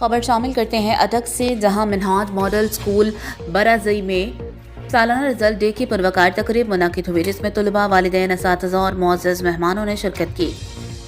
خبر شامل کرتے ہیں اٹک سے، جہاں منہاج ماڈل اسکول برازئی میں سالانہ رزلٹ ڈے کی پروقار تقریب منعقد ہوئی، جس میں طلباء، والدین، اساتذہ اور معزز مہمانوں نے شرکت کی۔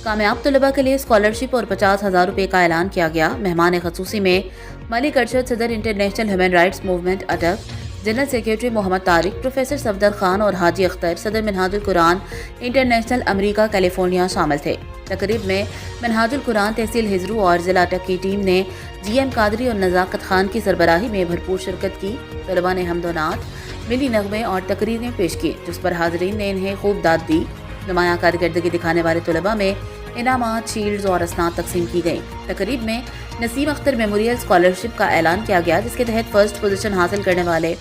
کامیاب طلباء کے لیے اسکالرشپ اور 50,000 روپے کا اعلان کیا گیا۔ مہمان خصوصی میں ملک ارشد، صدر انٹرنیشنل ہیومن رائٹس موومنٹ اٹک، جنرل سیکریٹری محمد طارق، پروفیسر صفدر خان اور حاجی اختر، صدر منہاج القرآن انٹرنیشنل امریکہ کیلیفورنیا شامل تھے۔ تقریب میں منہاج القرآن تحصیل ہزرو اور ضلع اٹک کی ٹیم نے جی ایم قادری اور نزاکت خان کی سربراہی میں بھرپور شرکت کی۔ طلباء نے حمد و نعت، ملی نغمے اور تقریریں پیش کی، جس پر حاضرین نے انہیں خوب داد دی۔ نمایاں کارکردگی دکھانے والے طلباء میں انعامات، شیلڈز اور اسناد تقسیم کی گئیں۔ تقریب میں نسیم اختر میموریل اسکالرشپ کا اعلان کیا گیا، جس کے تحت فرسٹ پوزیشن حاصل کرنے والے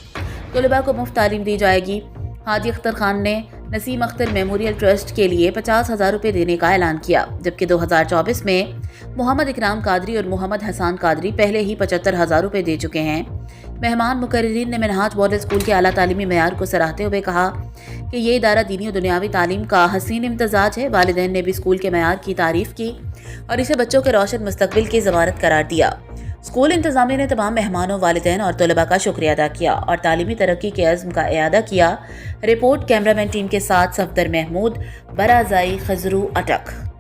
طلباء کو مفت تعلیم دی جائے گی۔ حاجی اختر خان نے نسیم اختر میموریل ٹرسٹ کے لیے 50,000 روپے دینے کا اعلان کیا، جبکہ 2024 میں محمد اکرام قادری اور محمد حسان قادری پہلے ہی 75,000 روپے دے چکے ہیں۔ مہمان مقررین نے منہاج ماڈل اسکول کے اعلیٰ تعلیمی معیار کو سراہتے ہوئے کہا کہ یہ ادارہ دینی و دنیاوی تعلیم کا حسین امتزاج ہے۔ والدین نے بھی اسکول کے معیار کی تعریف کی اور اسے بچوں کے روشن مستقبل کی ضمانت قرار دیا۔ اسکول انتظامیہ نے تمام مہمانوں، والدین اور طلباء کا شکریہ ادا کیا اور تعلیمی ترقی کے عزم کا اعادہ کیا۔ رپورٹ کیمرہ مین ٹیم کے ساتھ صفدر محمود، برازئی، خزرو، اٹک۔